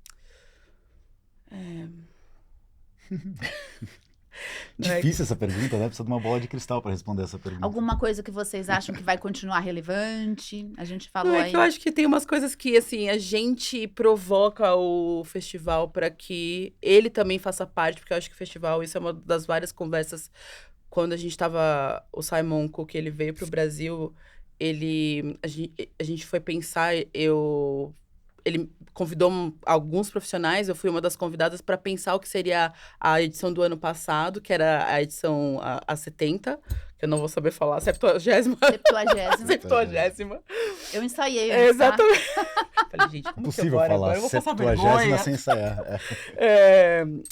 Difícil essa pergunta, né? Precisa de uma bola de cristal para responder essa pergunta. Alguma coisa que vocês acham que vai continuar relevante? A gente falou aí. Que eu acho que tem umas coisas que, assim, a gente provoca o festival para que ele também faça parte, porque eu acho que o festival, isso é uma das várias conversas. Quando a gente tava, o Simon Cook, ele veio pro Brasil, a gente foi pensar, ele convidou alguns profissionais, eu fui uma das convidadas para pensar o que seria a edição do ano passado, que era a edição a 70, que eu não vou saber falar, 70ª. 70ª. Eu ensaiei. Exatamente. Falei, gente, como Impossível que falar agora? Eu vou passar vergonha. Sem ensaiar.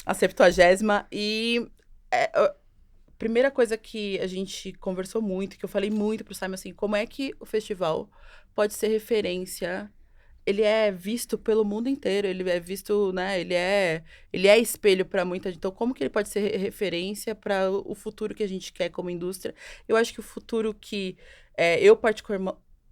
A 70ª e... primeira coisa que a gente conversou muito, que eu falei muito pro Simon, assim, como é que o festival pode ser referência? Ele é visto pelo mundo inteiro, ele é visto, né, ele é espelho para muita gente. Então, como que ele pode ser referência para o futuro que a gente quer como indústria? Eu acho que o futuro que eu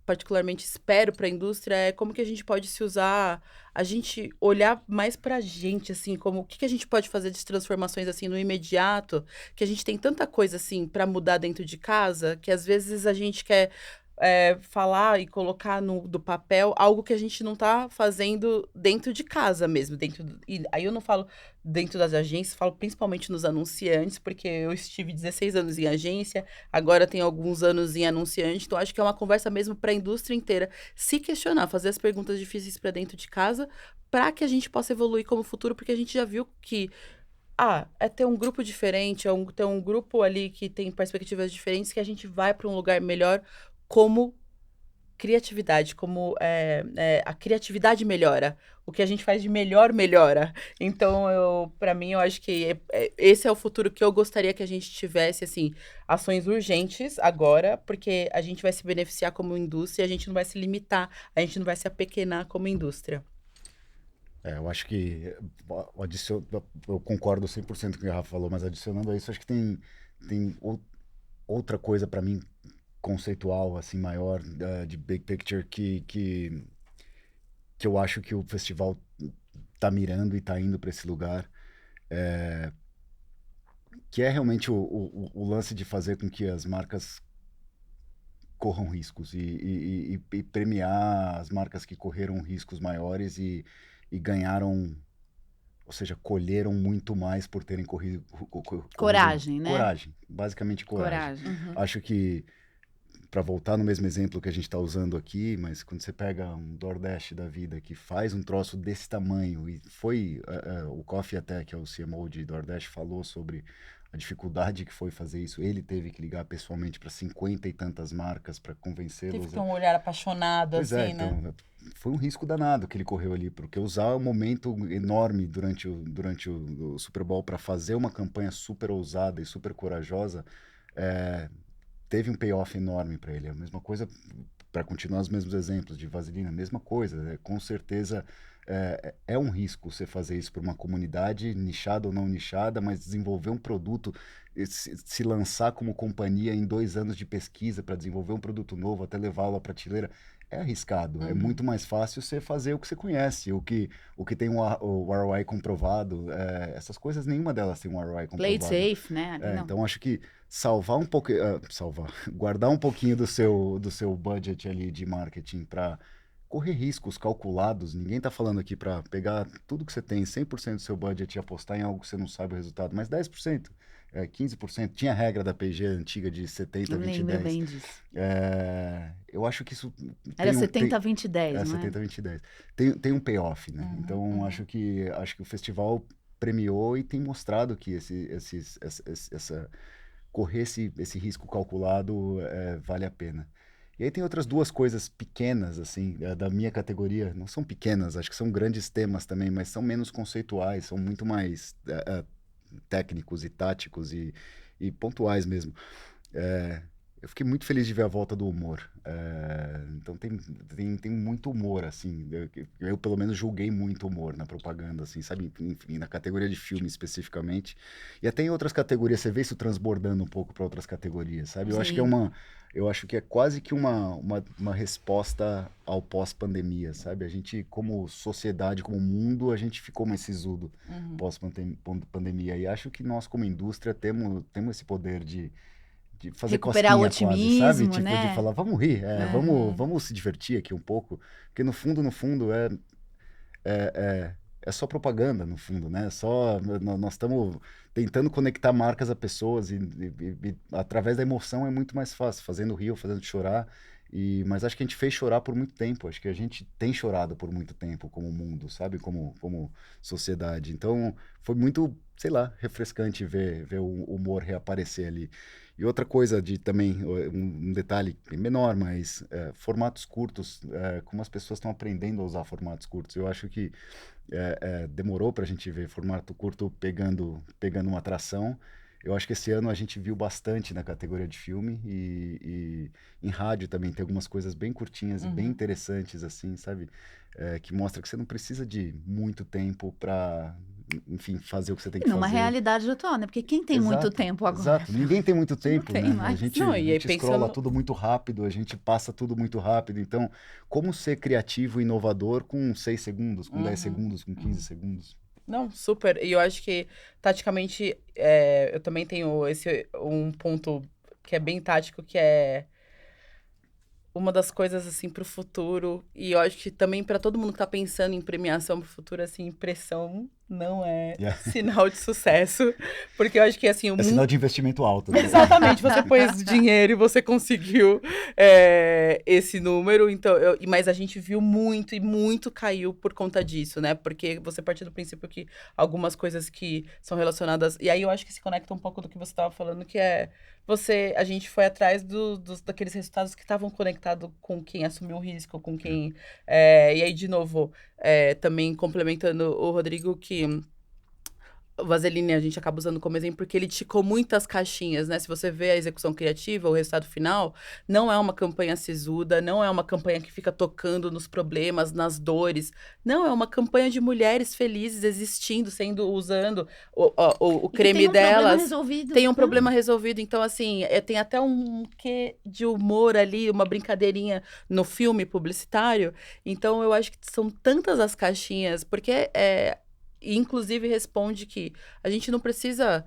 particularmente espero para a indústria é como que a gente pode se usar, a gente olhar mais para a gente, assim, como o que a gente pode fazer de transformações, assim, no imediato, que a gente tem tanta coisa, assim, para mudar dentro de casa, que às vezes a gente quer falar e colocar do papel algo que a gente não tá fazendo dentro de casa mesmo. E aí eu não falo dentro das agências, falo principalmente nos anunciantes, porque eu estive 16 anos em agência, agora tenho alguns anos em anunciante, então acho que é uma conversa mesmo para a indústria inteira se questionar, fazer as perguntas difíceis para dentro de casa, para que a gente possa evoluir como futuro, porque a gente já viu que é ter um grupo diferente, ter um grupo ali que tem perspectivas diferentes, que a gente vai para um lugar melhor como criatividade, como a criatividade melhora. O que a gente faz de melhor, melhora. Então, para mim, eu acho que esse é o futuro que eu gostaria que a gente tivesse, assim, ações urgentes agora, porque a gente vai se beneficiar como indústria, a gente não vai se limitar, a gente não vai se apequenar como indústria. Eu acho que eu concordo 100% com o que a Rafa falou, mas adicionando a isso, acho que tem outra coisa para mim conceitual, assim, maior, de big picture, que eu acho que o festival tá mirando e tá indo para esse lugar, que é realmente o lance de fazer com que as marcas corram riscos e premiar as marcas que correram riscos maiores e ganharam, ou seja, colheram muito mais por terem corrido... Coragem, né? Coragem, basicamente coragem. Uhum. Acho que para voltar no mesmo exemplo que a gente está usando aqui, mas quando você pega um DoorDash da vida que faz um troço desse tamanho, e foi o Coffee até, que é o CMO de DoorDash, falou sobre a dificuldade que foi fazer isso. Ele teve que ligar pessoalmente para 50 e tantas marcas para convencê-los. Teve que ter um olhar apaixonado, Pois assim, então, né? foi um risco danado que ele correu ali, porque usar um momento enorme durante o Super Bowl para fazer uma campanha super ousada e super corajosa, teve um payoff enorme para ele. A mesma coisa, para continuar os mesmos exemplos de Vaselina, a mesma coisa. Com certeza é um risco você fazer isso para uma comunidade, nichada ou não nichada, mas desenvolver um produto, se lançar como companhia em 2 anos de pesquisa para desenvolver um produto novo, até levá-lo à prateleira. É arriscado, é muito mais fácil você fazer o que você conhece, o que tem o ROI comprovado. Essas coisas, nenhuma delas tem um ROI comprovado. Play it safe, né? Não. Então, acho que salvar um pouco, guardar um pouquinho do seu budget ali de marketing para correr riscos calculados. Ninguém está falando aqui para pegar tudo que você tem, 100% do seu budget e apostar em algo que você não sabe o resultado, mas 10%. 15%, tinha a regra da P&G antiga de 70, 20, lembro 10. bem disso. Eu acho que isso... Era 70, 20, 10, não é? 70, 20, 10. Tem um payoff, né? Então, acho que o festival premiou e tem mostrado que correr esse risco calculado vale a pena. E aí tem outras 2 coisas pequenas, assim, da minha categoria. Não são pequenas, acho que são grandes temas também, mas são menos conceituais, são muito mais técnicos e táticos e pontuais mesmo. Eu fiquei muito feliz de ver a volta do humor. Então tem muito humor, assim. Eu pelo menos julguei muito humor na propaganda, assim, sabe? Enfim, na categoria de filme especificamente. E até em outras categorias, você vê isso transbordando um pouco para outras categorias, sabe? Eu acho que é quase que uma resposta ao pós-pandemia, sabe? A gente, como sociedade, como mundo, a gente ficou mais sisudo pós-pandemia. E acho que nós, como indústria, temos esse poder de fazer recuperar o cosquinha otimismo, quase, sabe? Tipo, né? de falar, vamos rir, vamos se divertir aqui um pouco. Porque no fundo, é só propaganda, no fundo, né? Nós estamos tentando conectar marcas a pessoas e através da emoção é muito mais fácil, fazendo rir ou fazendo chorar. Mas acho que a gente fez chorar por muito tempo. Acho que a gente tem chorado por muito tempo como mundo, sabe? Como sociedade. Então, foi muito, sei lá, refrescante ver o humor reaparecer ali. E outra coisa também, um detalhe menor, mas formatos curtos, como as pessoas estão aprendendo a usar formatos curtos. Eu acho que demorou para a gente ver formato curto pegando uma atração. Eu acho que esse ano a gente viu bastante na categoria de filme e em rádio também tem algumas coisas bem curtinhas e bem interessantes, assim, sabe? Que mostra que você não precisa de muito tempo para, enfim, fazer o que você tem que Numa fazer. realidade atual, né? Porque quem tem muito tempo agora? Exato, ninguém tem muito tempo, tem né? mais. A gente E aí escrola tudo muito rápido, a gente passa tudo muito rápido. Então, como ser criativo e inovador com 6 segundos, com 10 segundos, com 15 segundos? Não, super. E eu acho que, taticamente, eu também tenho um ponto que é bem tático, que é uma das coisas, assim, pro futuro. E eu acho que também para todo mundo que tá pensando em premiação pro futuro, assim, impressão não é sinal de sucesso. Porque eu acho que, assim... É sinal de investimento alto. Né? Exatamente. Você pôs dinheiro e você conseguiu esse número. Então, mas a gente viu muito e muito caiu por conta disso, né? Porque você partiu do princípio que algumas coisas que são relacionadas... E aí eu acho que se conecta um pouco do que você estava falando, que é... A gente foi atrás daqueles resultados que estavam conectados com quem assumiu o risco, com quem... E aí, de novo, também complementando o Rodrigo, que o Vaseline a gente acaba usando como exemplo porque ele ticou muitas caixinhas, né? Se você vê a execução criativa, o resultado final, não é uma campanha sisuda, não é uma campanha que fica tocando nos problemas, nas dores. Não, é uma campanha de mulheres felizes existindo, usando o creme delas. Tem um problema resolvido. Então, assim, tem até um quê de humor ali, uma brincadeirinha no filme publicitário. Então, eu acho que são tantas as caixinhas, porque e, inclusive, responde que a gente não precisa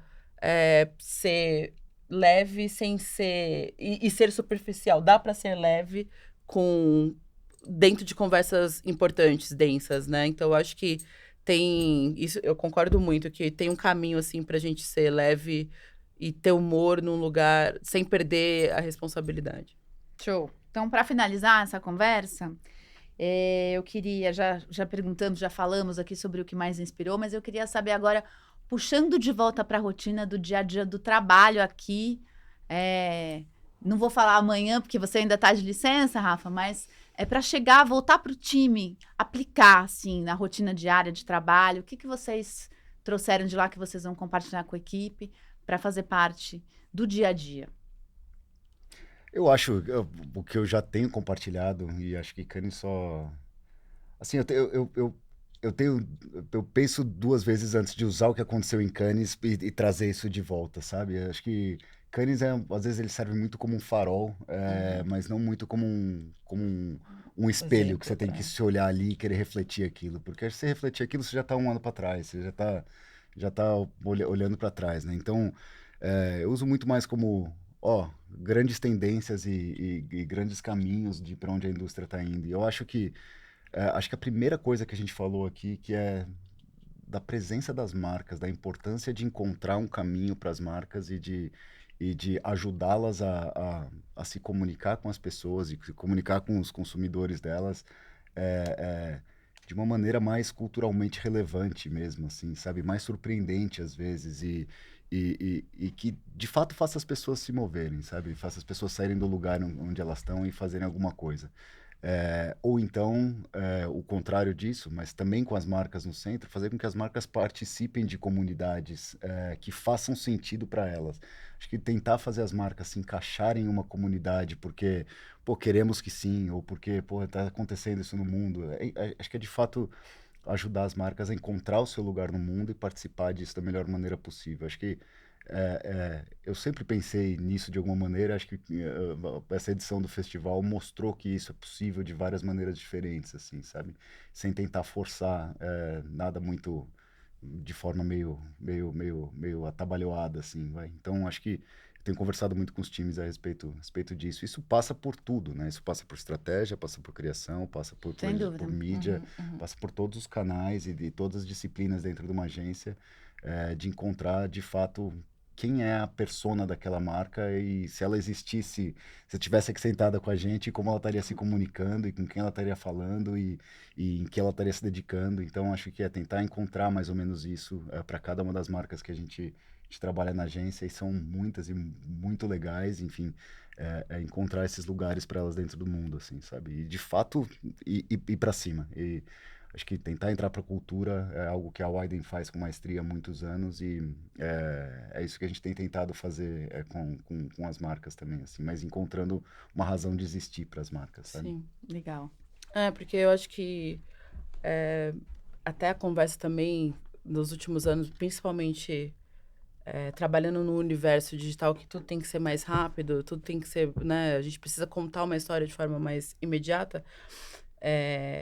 ser leve sem ser... E ser superficial. Dá para ser leve dentro de conversas importantes, densas, né? Então, eu acho que isso, eu concordo muito, que tem um caminho, assim, pra gente ser leve e ter humor num lugar sem perder a responsabilidade. Show. Então, para finalizar essa conversa, eu queria, já perguntamos, já falamos aqui sobre o que mais inspirou, mas eu queria saber agora, puxando de volta para a rotina do dia a dia do trabalho aqui, não vou falar amanhã, porque você ainda está de licença, Rafa, mas é para chegar, voltar para o time, aplicar, assim, na rotina diária de trabalho. O que vocês trouxeram de lá que vocês vão compartilhar com a equipe para fazer parte do dia a dia? Eu acho o que eu já tenho compartilhado, e acho que Cannes só... Assim, eu penso duas vezes antes de usar o que aconteceu em Cannes e trazer isso de volta, sabe? Eu acho que Cannes, às vezes, ele serve muito como um farol, mas não muito como um espelho que você tem que se olhar ali e querer refletir aquilo. Porque se você refletir aquilo, você já está um ano para trás, você já tá olhando para trás, né? Então, eu uso muito mais como... grandes tendências e grandes caminhos de para onde a indústria está indo. E eu acho que a primeira coisa que a gente falou aqui, que é da presença das marcas, da importância de encontrar um caminho para as marcas e de ajudá-las a se comunicar com as pessoas e se comunicar com os consumidores delas de uma maneira mais culturalmente relevante mesmo, assim, sabe? Mais surpreendente às vezes e que, de fato, faça as pessoas se moverem, sabe? Faça as pessoas saírem do lugar onde elas estão e fazerem alguma coisa. Ou então, o contrário disso, mas também com as marcas no centro, fazer com que as marcas participem de comunidades que façam sentido para elas. Acho que tentar fazer as marcas se encaixarem em uma comunidade porque, queremos que sim, ou porque, está acontecendo isso no mundo. Acho que é, de fato, ajudar as marcas a encontrar o seu lugar no mundo e participar disso da melhor maneira possível. Acho que eu sempre pensei nisso de alguma maneira. Acho que essa edição do festival mostrou que isso é possível de várias maneiras diferentes, assim, sabe? Sem tentar forçar nada muito de forma meio atabalhoada, assim, vai. Então, acho que eu tenho conversado muito com os times a respeito disso. Isso passa por tudo, né? Isso passa por estratégia, passa por criação, passa por mídia, passa por todos os canais e de todas as disciplinas dentro de uma agência, de encontrar, de fato, quem é a persona daquela marca e se ela existisse, se tivesse aqui sentada com a gente, como ela estaria se comunicando e com quem ela estaria falando e em que ela estaria se dedicando. Então, acho que é tentar encontrar mais ou menos isso para cada uma das marcas que a gente trabalha na agência, e são muitas e muito legais, enfim, encontrar esses lugares para elas dentro do mundo, assim, sabe? E, de fato, ir para cima. E acho que tentar entrar para a cultura é algo que a Widen faz com maestria há muitos anos e é isso que a gente tem tentado fazer com as marcas também, assim, mas encontrando uma razão de existir para as marcas, sabe? Sim, legal. Porque eu acho que até a conversa também nos últimos anos, principalmente trabalhando no universo digital, que tudo tem que ser mais rápido, tudo tem que ser, né? A gente precisa contar uma história de forma mais imediata.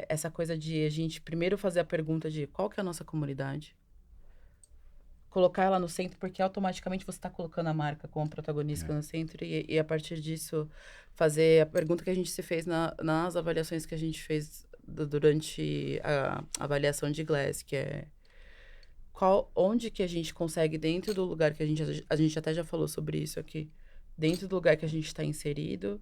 Essa coisa de a gente primeiro fazer a pergunta de qual que é a nossa comunidade, colocar ela no centro, porque automaticamente você está colocando a marca como protagonista no centro e a partir disso fazer a pergunta que a gente se fez nas avaliações que a gente fez durante a avaliação de Glass, que é onde que a gente consegue, dentro do lugar que a gente até já falou sobre isso aqui, dentro do lugar que a gente está inserido,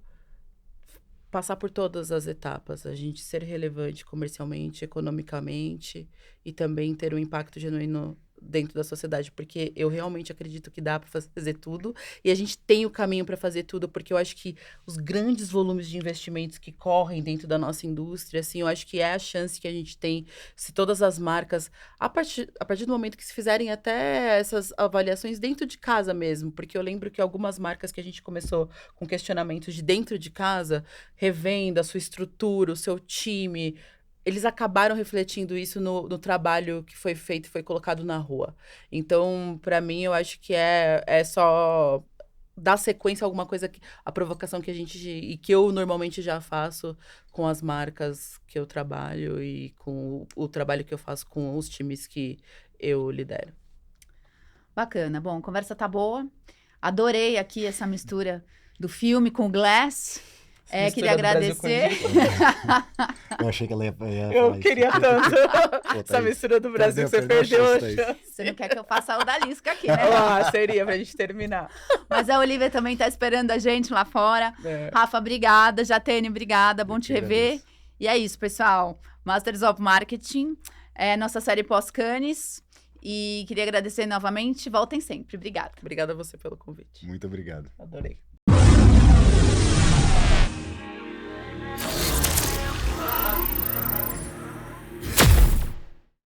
passar por todas as etapas, a gente ser relevante comercialmente, economicamente e também ter um impacto genuíno dentro da sociedade, porque eu realmente acredito que dá para fazer tudo e a gente tem o caminho para fazer tudo, porque eu acho que os grandes volumes de investimentos que correm dentro da nossa indústria, assim, eu acho que é a chance que a gente tem, se todas as marcas, a partir do momento que se fizerem até essas avaliações dentro de casa mesmo, porque eu lembro que algumas marcas que a gente começou com questionamentos de dentro de casa, revendo a sua estrutura, o seu time, eles acabaram refletindo isso no trabalho que foi feito e foi colocado na rua. Então, para mim, eu acho que é só dar sequência a alguma coisa, a provocação que a gente... E que eu normalmente já faço com as marcas que eu trabalho e com o trabalho que eu faço com os times que eu lidero. Bacana. Bom, a conversa tá boa. Adorei aqui essa mistura do filme com o Glass. Queria agradecer. Eu achei que ela ia Eu falar queria isso. tanto. Pô, Essa mistura do Brasil, você perdeu a perdeu a chance, chance. Você não quer que eu faça a odalisca aqui, né? Seria pra gente terminar. Mas a Olivia também tá esperando a gente lá fora. É. Rafa, obrigada. Jatene, obrigada. Bom Eu te que rever. agradeço. E é isso, pessoal. Masters of Marketing, nossa série pós-Cannes. E queria agradecer novamente. Voltem sempre. Obrigada. Obrigada a você pelo convite. Muito obrigado. Adorei.